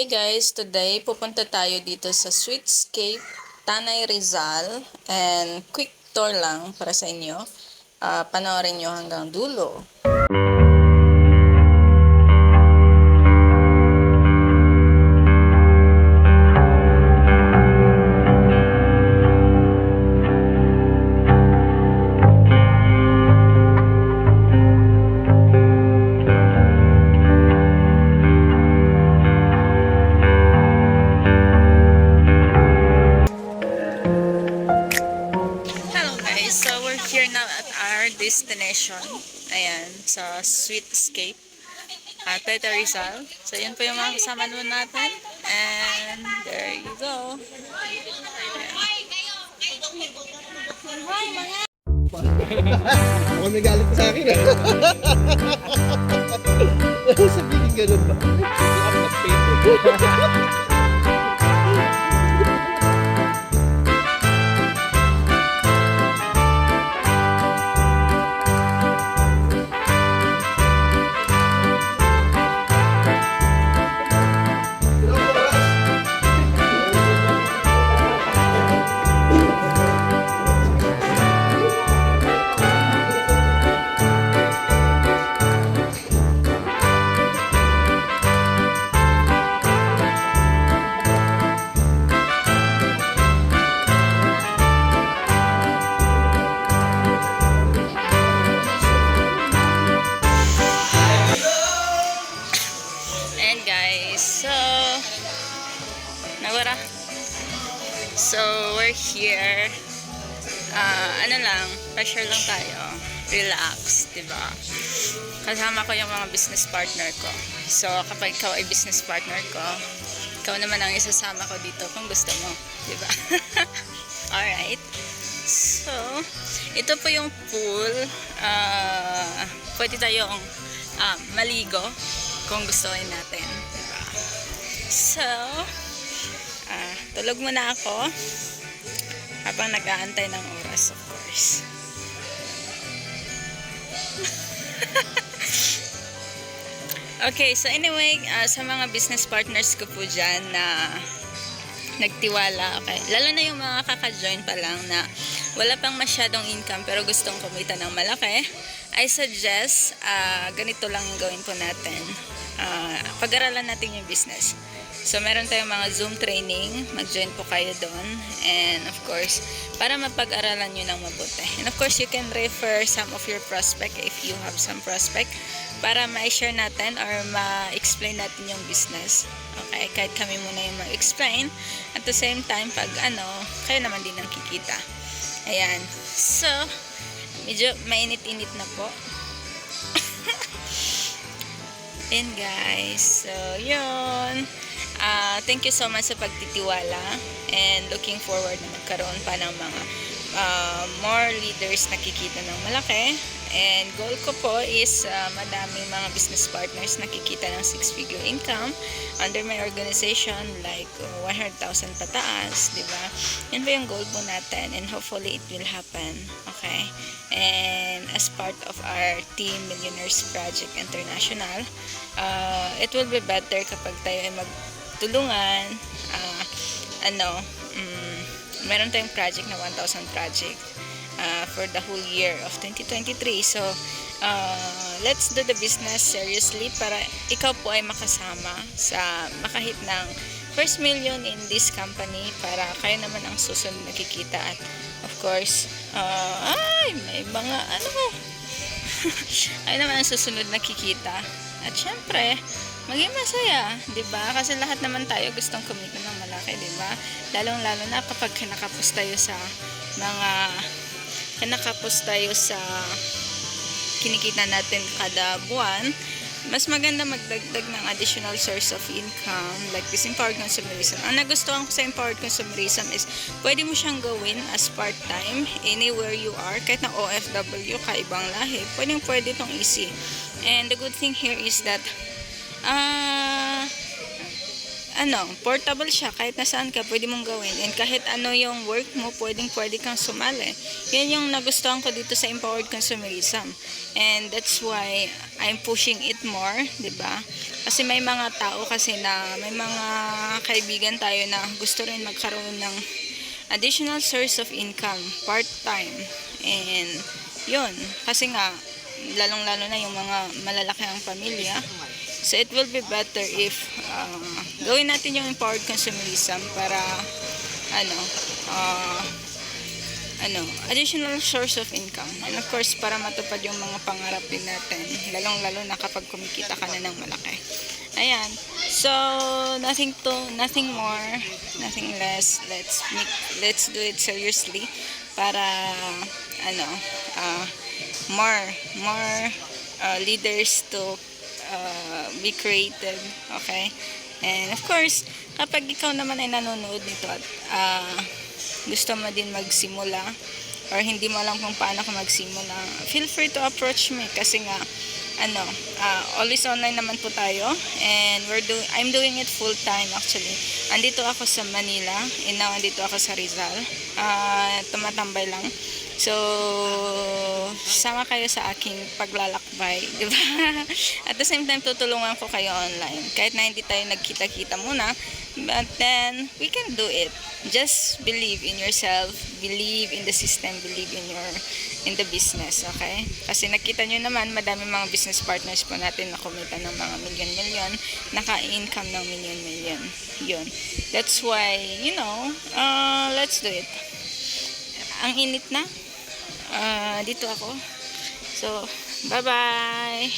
Guys, today pupunta tayo dito sa Sweetscape, Tanay Rizal, and quick tour lang para sa inyo. Panoorin nyo hanggang dulo. So we're here now at our destination. Ayan, sa Sweetscape, Tanay Rizal. So yun po yung mga kasama naman natin. And there you go. Mukhang may galit sa akin eh. Sabihin ganun ba? And guys, so we're here. Ano lang, pressure lang tayo. Relax, diba? Kasama ko yung mga business partner ko. So kapag ikaw ay business partner ko, ikaw naman ang isasama ko dito kung gusto mo, diba? Alright. So, ito po yung pool. Pwede tayong maligo kung gustuin natin, diba? So, tulog muna ako habang nag-aantay ng oras, of course. Okay, so anyway, sa mga business partners ko po dyan na nagtiwala, okay, lalo na yung mga kaka-join pa lang na wala pang masyadong income pero gustong kumita ng malaki, I suggest ganito lang yung gawin po natin. Pag-aralan natin yung business. So meron tayong mga Zoom training, mag-join po kayo doon, and of course para mapag-aralan nyo ng mabuti. And of course you can refer some of your prospect if you have some prospect para ma-share natin or ma-explain natin yung business. Okay, kahit kami muna yung ma-explain, at the same time pag kayo naman din ang kikita. Ayan, so medyo mainit-init na po. And guys, so yun, thank you so much sa pagtitiwala, and looking forward na magkaroon pa ng mga more leaders na kikita ng malaki. And goal ko po is madaming mga business partners na kikita ng 6-figure income under my organization, like 100,000 pataas, di ba? Yan ba yung goal po natin, and hopefully it will happen. Okay, and as part of our Team Millionaires Project International, it will be better kapag tayo ay magtulungan. Meron tayong project na 1,000 project for the whole year of 2023. So let's do the business seriously para ikaw po ay makasama sa makahit ng first million in this company, para kayo naman ang susunod na kikita. At of course, may mga kayo naman ang susunod na kikita. At syempre, maging masaya, 'di ba? Kasi lahat naman tayo gustong kumita ng malaki, 'di ba? Lalong-lalo na kapag kinakapos tayo sa kinikita natin kada buwan. Mas maganda magdagdag ng additional source of income like this Empowered Consumerism. Ang nagustuhan ko sa Empowered Consumerism is pwede mo siyang gawin as part-time anywhere you are, kahit na OFW ka, ibang lahi, pwede itong easy. And the good thing here is that portable siya. Kahit nasaan ka, pwede mong gawin. And kahit ano yung work mo, pwede kang sumali. Yan yung nagustuhan ko dito sa Empowered Consumerism. And that's why I'm pushing it more, di ba? Kasi may mga tao kasi na, may mga kaibigan tayo na gusto rin magkaroon ng additional source of income, part-time. And yun, kasi nga, lalong-lalo na yung mga malalaki ang pamilya. So it will be better if gawin natin yung empowered consumerism para additional source of income. And of course, para matupad yung mga pangarap din natin, lalong-lalo na kapag kumikita ka na ng malaki. Ayan. So, nothing more, nothing less. Let's do it seriously para more leaders to be creative, okay? And of course, kapag ikaw naman ay nanonood nito at gusto mo din magsimula or hindi mo alam kung paano ka magsimula, feel free to approach me kasi nga always online naman po tayo, and I'm doing it full time actually. Andito ako sa Manila, and now andito ako sa Rizal. Tumatambay lang. So, sama kayo sa aking paglalakbay, di ba? At the same time, tutulungan ko kayo online. Kahit na hindi tayo nagkita-kita muna, but then, we can do it. Just believe in yourself, believe in the system, believe in the business, okay? Kasi nakita nyo naman, madami mga business partners po natin na kumita ng mga milyon-milyon, naka-income ng milyon-milyon. Yun. That's why, let's do it. Ang init na. Dito ako. So, bye-bye!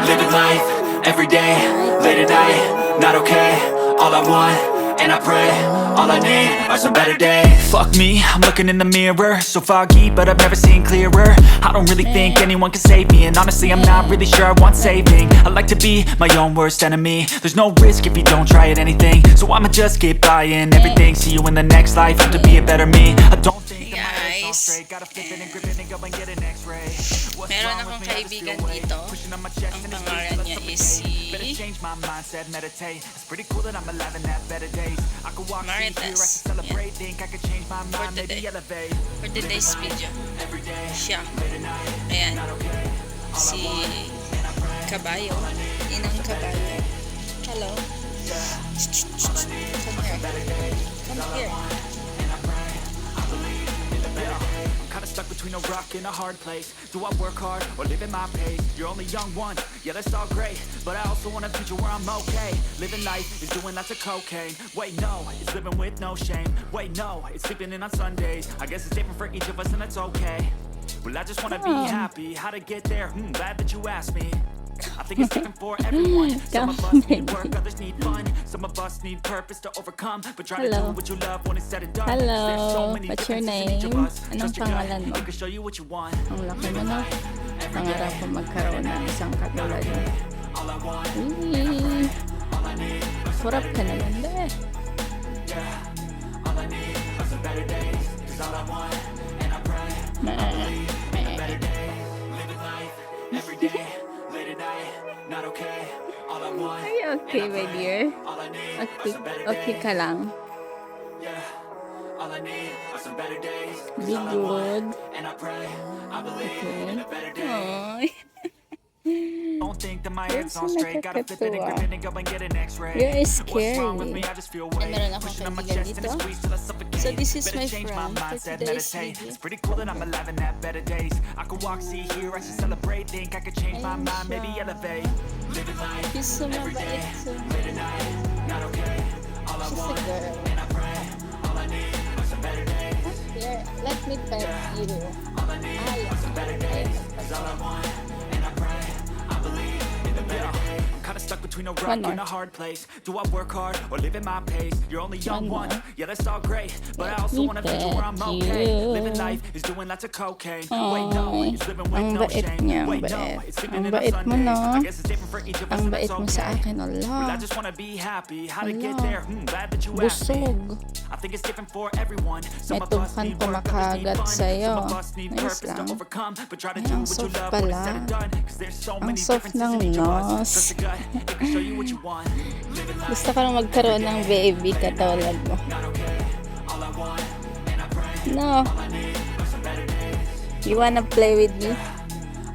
Living life, everyday, late at night, not okay. All I want, and I pray, all I need are some better days. Fuck me, I'm looking in the mirror, so foggy, but I've never seen clearer. I don't really think anyone can save me, and honestly I'm not really sure I want saving. I like to be my own worst enemy. There's no risk if you don't try at anything, so I'ma just keep buying everything. See you in the next life, have to be a better me. I don't think that my head's on straight. Gotta flip it and grip it and go and get an x-ray. Meron akong kaibigan dito. Ang pangalan niya is si Marites. Yan. For today's video. Siya. Ayan. Si Kabayo. Inang Kabayo. Hello. Come here. Come here. Kinda stuck between a rock and a hard place. Do I work hard or live at my pace? You're only young once, yeah that's all great, but I also want a future where I'm okay. Living life is doing lots of cocaine. Wait no, it's living with no shame. Wait no, it's sleeping in on Sundays. I guess it's different for each of us and that's okay. Well, I just wanna be happy. How to get there? Glad that you asked me. I think it's different for everyone. Some of us need work, others need fun. Some of us need purpose to overcome. But try to do Hello. what you love when it's said and done. Hello. There's so many What's your differences in each of name? us. Anong Trust your gut, pangalan mo? it can show you what you want. Ang laki mo na. Pangarap ko magkaroon ng isang katulad mo. All I want, Uy, all I need, kurap ka naman ba? all I need are some better days. 'Cause all I want, and I pray, better day. Living life every day, late at night, not okay. All I want, Are you okay, my dear? all I need Okay, are some better okay days. ka lang? Yeah, all I need are some better days. 'Cause Be all I want, good. and I pray, I believe in a better day. Ay. Don't think that my head's on Kasi straight. Gotta flip it and grip it and go and get an X-ray. You're What's wrong with scary. me? I just feel Ay, weight meron akong pushing on my kaibigan chest and dito. it squeeze till I suffocate. So this is Better my change friend my for mindset, today's meditate. video. It's pretty cool that I'm alive and have better days. I could walk, see, hear, I should celebrate. Think I could change my Ayun mind, siya. maybe elevate. Living life She's so every day, mabait. So, late at night, not okay. All I she's a want, girl. and I pray, all I need are some better days. Here, let me pet you. All I need Ay, are some better days. 'Cause all I want, and I pray, I believe in the better days. I'm kinda stuck between a rock One more. and a hard place. Do I work hard or live at my pace? You're only young One one, more. yeah, that's all great. But I Let also me want a future where I'm pet okay. you. Living life is doing lots of cocaine. Wait, no, Ay, it's living with ang no bait shame. niya, ang Wait, no, bait. it's Ang sleeping in on bait mo, Sundays. no? I guess it's different for each of us, Ang and bait that's mo sa okay. akin, Well, I Allah. just wanna be happy. How to Ala. get there? Glad that you asked me. Busog. I think it's different for everyone. Some May of us tungkan need work, others need kumakagat fun. sa'yo. Some of us need Nice purpose to lang. overcome. But try to Ay, do ang what you soft love when it's pala. said and done. 'Cause there's so Ang many soft differences in ng each of us. nose. Trust your gut, it can show you what you want. Living life, Gusto ko lang magkaroon ng baby katulad mo. not okay. All I want, and I pray, No. all I need are some better days. You wanna play with me?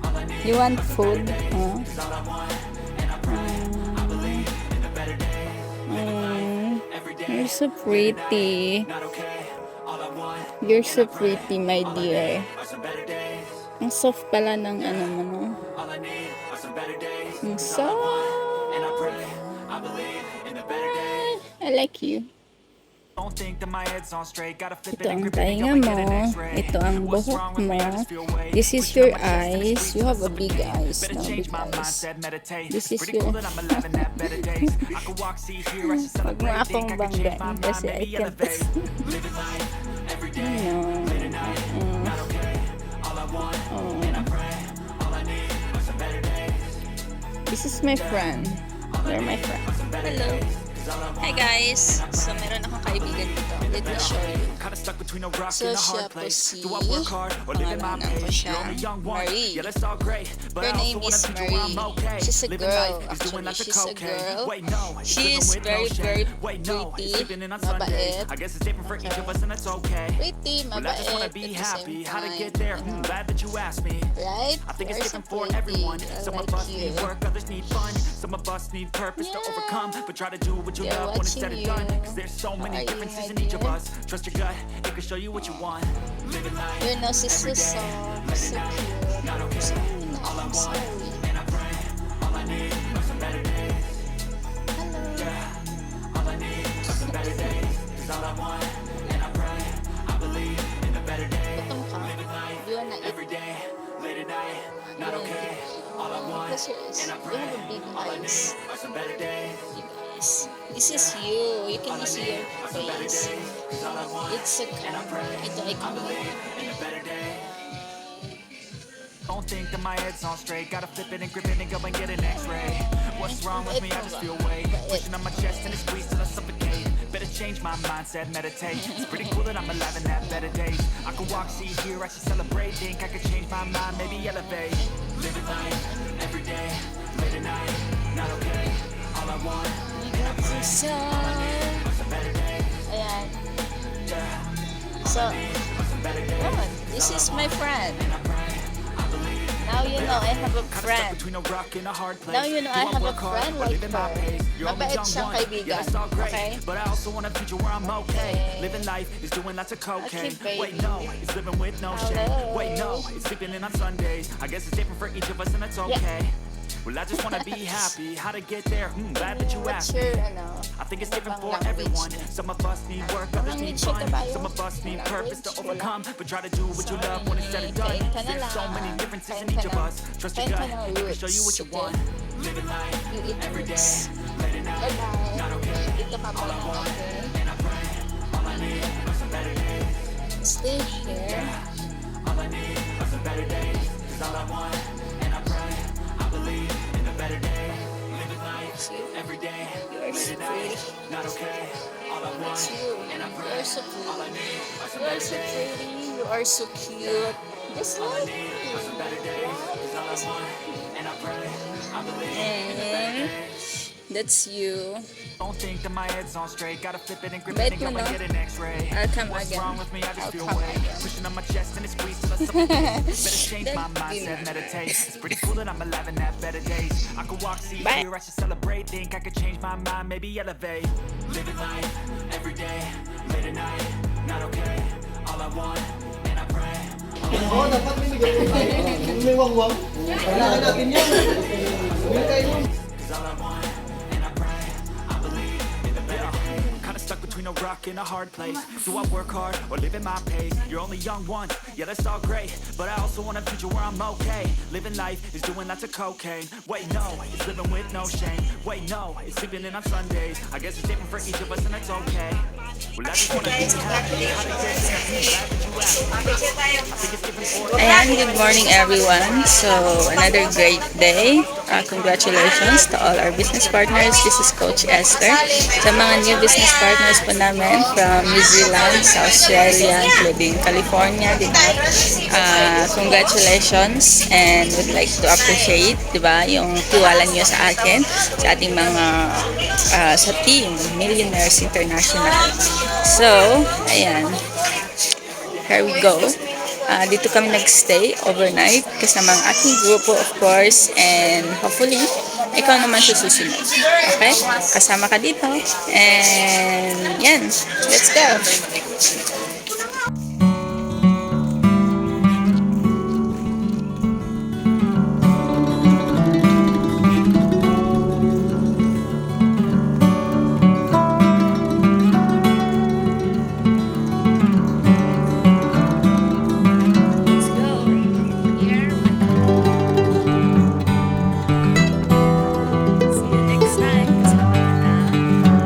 All I need You want food? Huh? is all I want, and I pray, I believe in a better day. Every day, You're so pretty. not okay. All I want You're so pretty, my dear. are some better days. Ang soft pala ng ano mo, no? All I need are some better days. Ang soft. And I pray, I believe in a better day. I like you. Don't think that my head's on straight. Gotta flip it Ito and ang grip it and go tainga and mo. get an X-ray. Ito ang What's buhok wrong with me? mo. I just feel weight This is pushing your on my chest and it eyes. squeezes You till have I a big suffocate. eyes. Better No, change big my eyes. mindset, meditate. This It's is pretty cool your- that I'm alive and have better days. I could walk, see, hear, I should Huwag mo celebrate. akong Think I could change my banggan mind, kasi I maybe can't. elevate. Living life every day, No. late at night, not okay. All I want, and I pray, all I need are some better days. This is my friend. You're my friend. Hello. Hi guys. So meron akong kaibigan dito. Let me show you. Kinda stuck between a rock So and a siya hard po place. si- Do I work hard or live in my Pangalanan ko pace? siya, You're only young one. Marie. Yeah, that's all great. But Her I name also want a is future where I'm Marie. okay. She's a Living girl, life is doing actually. lots of She's a cocaine. girl. Wait, no, it's She living is with no very, shame. very Wait, no, it's pretty, sleeping in on Sundays. mabait. I guess it's different for each of us, and that's okay. Pretty, Well, I just wanna mabait be at the happy. same How to time. get there? Glad that you asked me. Right? I think it's You're so different for pretty. everyone. I Some of like us need you. work, others need fun. Some of us need purpose to Yeah. overcome. But try to do what you They're love when it's said and watching done. you. 'Cause there's so How many are you, differences my in each of dear? us. Trust your gut, it can show you what you want. Living life Your nose is so every day, soft, so cute. not okay. Sorry na, All I I'm want, sorry. and I pray, all I need are some better days. Hello. All I need are some better days. 'Cause all I want, and I pray, I believe in a better day. Gutom ka? Living life You wanna eat? every day, late at night, not okay. All I want, Close your eyes. and I You pray, have a big all I eyes. need are some better days. You guys, this is you. You can see your Are some better face. days. 'Cause all I want, It's a camera. Ito ay I camera. believe in a better day. Don't think that my head's on straight. Gotta flip it and grip it and go and get an X-ray. What's wrong with me? I just feel weight pushing on my chest and it squeezes till I suffocate. Better change my mindset, meditate. It's pretty cool that I'm alive and have better days. I could walk, see, hear, I should celebrate. Think I could change my mind, maybe elevate. Living life every day, late at night, not okay. All I want, So, are some better days. ayan. So, oh, this is my friend. Now you know I have a Kinda stuck friend. between a rock and a hard place. Now you know Do I have a work hard friend or like live in my her. pace? You're only Mabait young siyang one. kaibigan, Yeah, that's all great. okay? But I also want a future where I'm okay. Okay. Living life is doing lots of cocaine. Okay, Wait, baby. no, it's living with no shame. Hello. Wait, no, it's sleeping in on Sundays. I guess it's different for each of us, and that's okay. Well, I just wanna be happy. How to get there? Glad that you What's asked me. your, I think it's different ibang for language everyone. niya? Some of us need work, others need Language siya fun. tayo? Some of us need purpose to Language? overcome. But try to do what you love when it's said and done. Kain ka na There's so lang. many differences Kain in each ka of ng- us. Trust your kain ka gut, ng it can show you what you roots, want. Living life You eat every day, roots. late at night. Bye-bye. Not okay. Dito ka pa na, okay? And I pray, all I need are some better days. Stay here. All I need are some better days. 'Cause all I want, and I pray, I believe in a better day. Living life every day, You are so late at night. pretty. Not okay. All I want, It's you. and I You pray, are so all I pretty. need are some You are better so days. pretty. You are so cute. Just like me. Are some better days. 'Cause all I want, and I pray, I believe in a better And day. that's you. Don't think that my head's on straight. Gotta flip it and grip Bait it and mo, go and no? get an X-ray. I'll come What's again. wrong with me? I just I'll feel come weight again. pushing on my chest and it squeezes till I suffocate. Better change my Thank mindset, you. meditate. It's pretty cool that I'm alive and have better days. I could walk, see, Bye. hear, I should celebrate. Think I could change my mind, maybe elevate. Living life every day, late at night, not okay. All I want, and I pray. Oo, dapat may ganun tayo. Kung may wangwang, kailangan natin yan. Bumili tayo nun. 'Cause all I want, and I pray, I believe in the better. Kinda stuck between a rock and a hard place. Do I work hard or live at my pace? You're only young once, yeah, that's all great. But I also want a future where I'm okay. Living life is doing lots of cocaine. Wait, no, it's living with no shame. Wait, no, it's sleeping in on Sundays. I guess it's different for each of us, and that's okay. Well, I just wanna be happy. How to get there? Glad that you asked me. I think it's different for Ayan, good morning everyone. So, another great day. Congratulations to all our business partners. This is Coach Esther. Sa mga new business partners po namin from New Zealand, sa Australia, including California, di ba? Congratulations and would like to appreciate, di ba, yung tiwala niyo sa akin, sa ating mga, sa team, Millionaires International. So, ayan. Here we go. Dito kami nagstay overnight kasama ang ating grupo, of course, and hopefully ikaw naman susunod. Okay? Kasama ka dito. And yan. Let's go. Let's go. Here. See you next time. Kasama kita.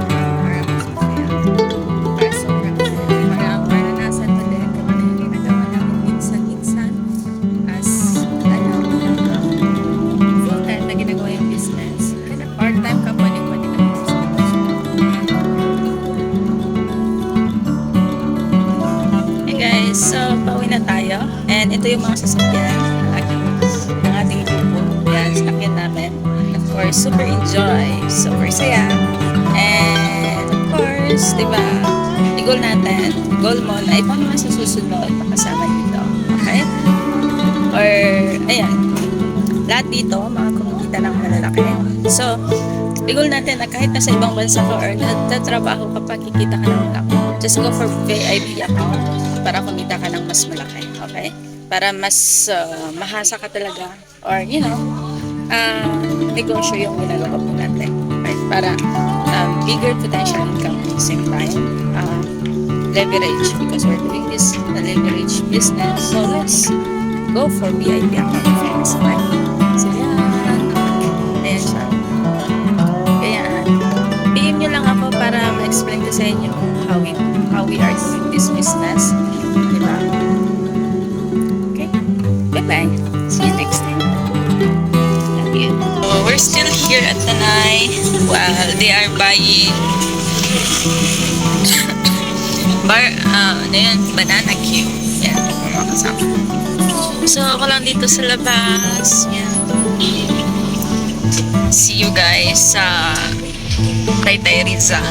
Para masaya. Para sobrang para maranasan mo din kung ano yung ginagawa namin minsan-minsan as full-time na ginagawa yung business. And a part-time ka pwede pa din ang business. Hey guys, so pauwi na tayo. And ito yung mga sasakyan ng ating grupo. Yan, sasakyan namin. Of course, super enjoy, super saya. And of course, di ba, i-goal natin, goal mo na ikaw naman sa susunod makasama dito. Okay? Or, ayan, lahat dito, mga kumikita ng malalaki. So, i-goal natin na kahit nasa ibang bansa ka or nagtatrabaho ka pa, kikita ka ng malaki. Just go for VIP account para kumita ka ng mas malaki. Okay? Para mas mahasa ka talaga. Or, you know, negosyo yung ginagawa po natin. Okay? Para bigger potential income at the same time. Leverage because we're doing this leverage business. So, let's go for VIP account, friends. Okay? So, yan. Ayan siya. Kaya, PM nyo lang ako para ma-explain ko sa inyo how we are doing this business. Diba? Okay? Bye-bye. See you next time. Love you. So, we're still here at Tanay while they are buying banana cue. Yan, mga kasama. So, ako lang dito sa labas. Yan. See you guys sa Taytay Rizal.